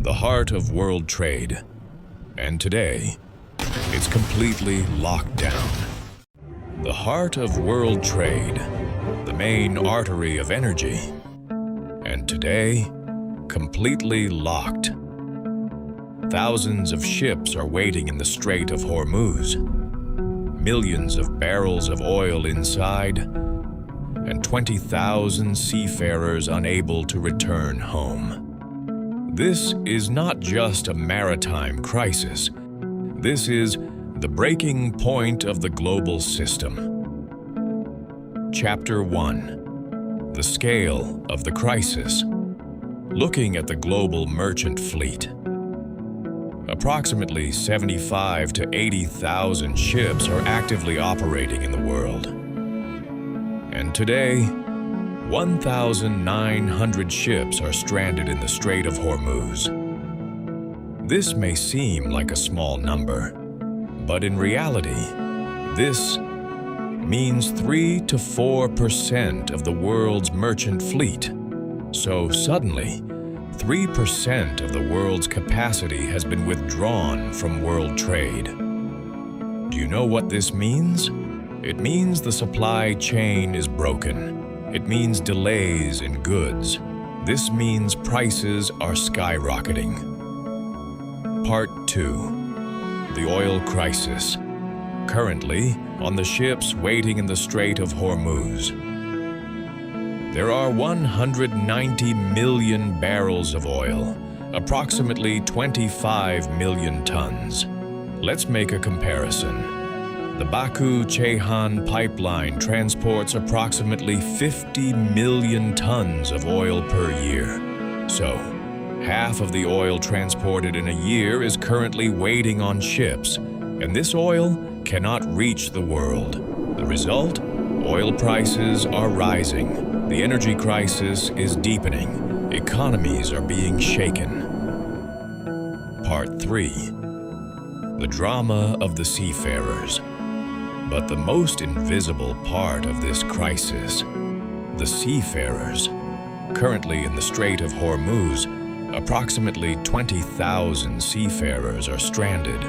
the heart of world trade. And today, it's completely locked down. The heart of world trade, the main artery of energy. And today, completely locked. Thousands of ships are waiting in the Strait of Hormuz. Millions of barrels of oil inside, and 20,000 seafarers unable to return home. This is not just a maritime crisis. This is the breaking point of the global system. Chapter 1. The scale of the crisis. Looking at the global merchant fleet. Approximately 75 to 80,000 ships are actively operating in the world. And today, 1,900 ships are stranded in the Strait of Hormuz. This may seem like a small number, but in reality, this means 3 to 4% of the world's merchant fleet. So suddenly, 3% of the world's capacity has been withdrawn from world trade. Do you know what this means? It means the supply chain is broken. It means delays in goods. This means prices are skyrocketing. Part 2. The oil crisis. Currently, on the ships waiting in the Strait of Hormuz, there are 190 million barrels of oil, approximately 25 million tons. Let's make a comparison. The Baku-Ceyhan pipeline transports approximately 50 million tons of oil per year. So, half of the oil transported in a year is currently waiting on ships, and this oil cannot reach the world. The result? Oil prices are rising. The energy crisis is deepening. Economies are being shaken. Part 3. The drama of the seafarers. But the most invisible part of this crisis, the seafarers. Currently in the Strait of Hormuz, approximately 20,000 seafarers are stranded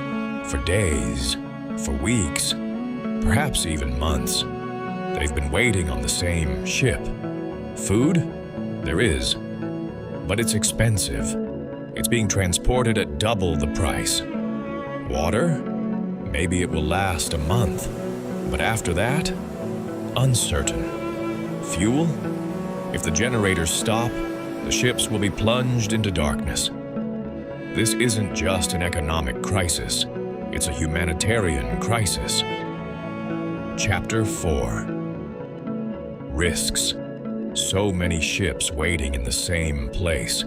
for days, for weeks, perhaps even months. They've been waiting on the same ship. Food? There is, but it's expensive. It's being transported at double the price. Water? Maybe it will last a month, but after that, uncertain. Fuel? If the generators stop, the ships will be plunged into darkness. This isn't just an economic crisis, it's a humanitarian crisis. Chapter 4. Risks. So many ships waiting in the same place.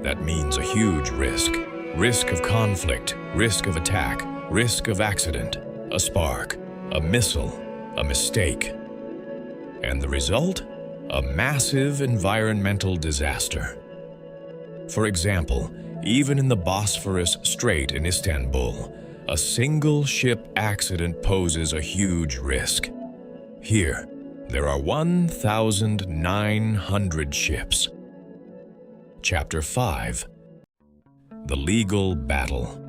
That means a huge risk. Risk of conflict, risk of attack, risk of accident, a spark, a missile, a mistake. And the result? A massive environmental disaster. For example, even in the Bosphorus Strait in Istanbul, a single ship accident poses a huge risk. Here, there are 1,900 ships. Chapter 5. The legal battle.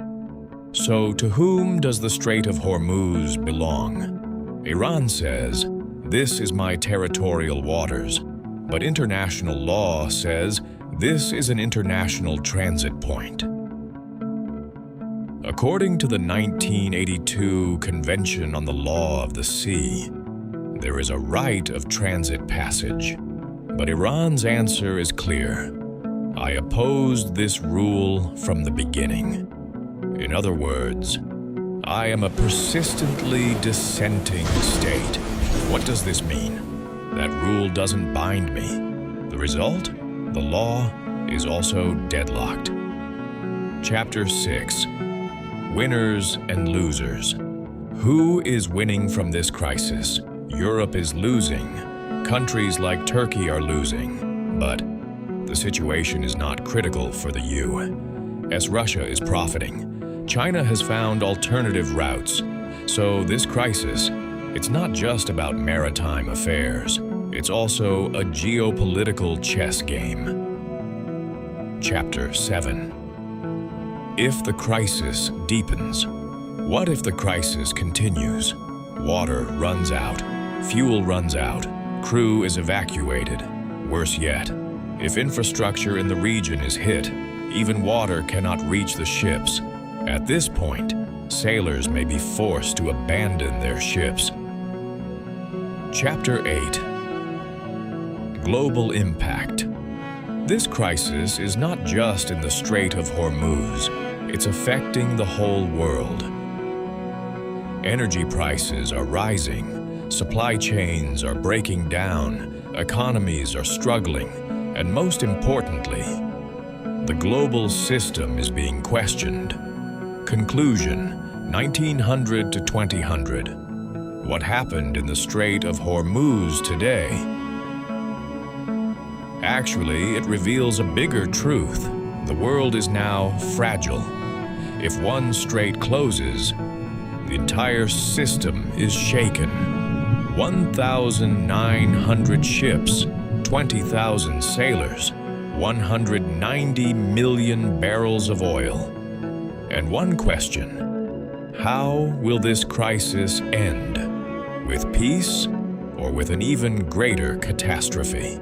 So, to whom does the Strait of Hormuz belong? Iran says, "This is my territorial waters," but international law says, "This is an international transit point." According to the 1982 Convention on the Law of the Sea, there is a right of transit passage. But Iran's answer is clear. I opposed this rule from the beginning. In other words, I am a persistently dissenting state. What does this mean? That rule doesn't bind me. The result? The law is also deadlocked. Chapter 6. Winners and losers. Who is winning from this crisis? Europe is losing. Countries like Turkey are losing. But the situation is not critical for the U.S. Russia is profiting. China has found alternative routes. So this crisis, it's not just about maritime affairs. It's also a geopolitical chess game. Chapter 7. if the crisis deepens? What if the crisis continues? Water runs out, fuel runs out, crew is evacuated. Worse yet, if infrastructure in the region is hit, even water cannot reach the ships. At this point, sailors may be forced to abandon their ships. Chapter 8. Global Impact. This crisis is not just in the Strait of Hormuz, it's affecting the whole world. Energy prices are rising, supply chains are breaking down, economies are struggling, and most importantly, the global system is being questioned. Conclusion, 1900 to 2000. What happened in the Strait of Hormuz today? Actually, it reveals a bigger truth. The world is now fragile. If one strait closes, the entire system is shaken. 1,900 ships, 20,000 sailors, 190 million barrels of oil. And one question, how will this crisis end? With peace or with an even greater catastrophe?